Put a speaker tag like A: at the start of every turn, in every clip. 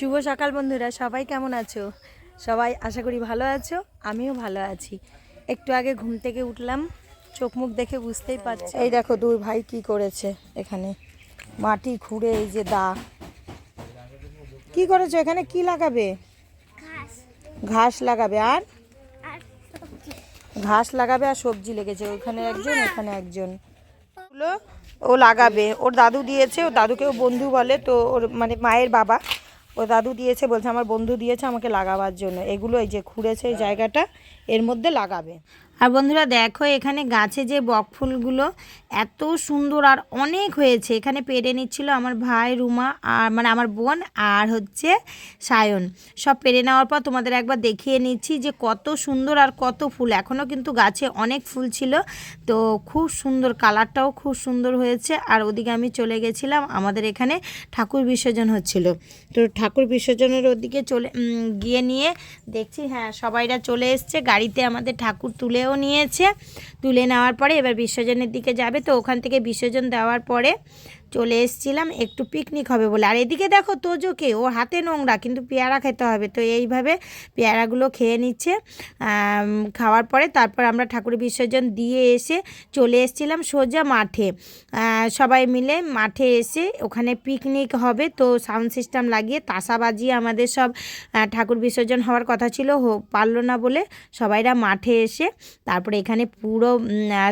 A: শুভ সকাল বন্ধুরা, সবাই কেমন আছো? সবাই আশা করি ভালো আছো, আমিও ভালো আছি। একটু আগে ঘুম থেকে উঠলাম, চোখ মুখ দেখে বুঝতেই পারছি। এই দেখো দুই ভাই কি করেছে, এখানে মাটি খুঁড়ে এই যে দা কি করেছো, এখানে কি লাগাবে? ঘাস লাগাবে আর ঘাস লাগাবে আর সবজি লেগেছে, ওখানে একজন এখানে একজন। ও লাগাবে, ওর দাদু দিয়েছে, ওর দাদুকেও বন্ধু বলে, তো ওর মানে মায়ের বাবা, ও দাদু দিয়েছে, বলছে আমার বন্ধু দিয়েছে আমাকে লাগাবার জন্য। এগুলো এই যে খুঁড়েছে এই জায়গাটা, এর মধ্যে লাগাবে। আর বন্ধুরা দেখো এখানে গাছে যে বকফুলগুলো এত সুন্দর আর অনেক হয়েছে। এখানে পেরে নিচ্ছিল আমার ভাই, রুমা আর মানে আমার বোন আর হচ্ছে সায়ন। সব পেরে নেওয়ার পর তোমাদের একবার দেখিয়ে নিচ্ছি যে কত সুন্দর আর কত ফুল। এখনও কিন্তু গাছে অনেক ফুল ছিল, তো খুব সুন্দর, কালারটাও খুব সুন্দর হয়েছে। আর ওদিকে আমি চলে গেছিলাম, আমাদের এখানে ঠাকুর বিসর্জন হচ্ছিল, তো ঠাকুর বিসর্জনের ওদিকে গিয়ে নিয়ে দেখছি হ্যাঁ সবাইরা চলে এসছে, গাড়িতে আমাদের ঠাকুর তুলেও নিয়েছে। তুলে নেওয়ার পরে এবার বিসর্জনের দিকে যাবে, তো ওখান থেকে বিসর্জন দেওয়ার পরে চলে এসেছিলাম একটু পিকনিক হবে বলে। আর এদিকে দেখো তোজোকে, ওর হাতে নোংরা, কিন্তু পেয়ারা খেতে হবে, তো এইভাবে পেয়ারাগুলো খেয়ে নিচ্ছে। খাওয়ার পরে তারপর আমরা ঠাকুর বিসর্জন দিয়ে এসে চলে এসেছিলাম সোজা মাঠে। সবাই মিলে মাঠে এসে ওখানে পিকনিক হবে, তো সাউন্ড সিস্টেম লাগিয়ে তাসা বাজিয়ে আমাদের সব ঠাকুর বিসর্জন হওয়ার কথা ছিল, পারলো না বলে সবাইরা মাঠে এসে তারপরে এখানে পুরো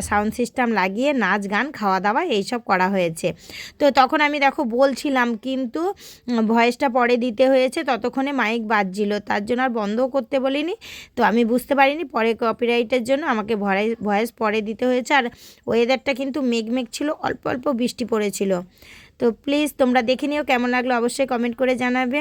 A: সাউন্ড সিস্টেম লাগিয়ে নাচ গান খাওয়া দাওয়া এইসব করা হয়েছে। তো তখন আমি দেখো বলছিলাম, কিন্তু ভয়েসটা পরে দিতে হয়েছে, ততক্ষণে মাইক বাজছিল, তার জন্য আর বন্ধও করতে বলিনি। তো আমি বুঝতে পারিনি, পরে কপিরাইটের জন্য আমাকে ভয়েস পরে দিতে হয়েছে। আর ওয়েদারটা কিন্তু মেঘ ছিল, অল্প অল্প বৃষ্টি পড়েছিল। তো প্লিজ তোমরা দেখে নিও, কেমন লাগলো অবশ্যই কমেন্ট করে জানাবে।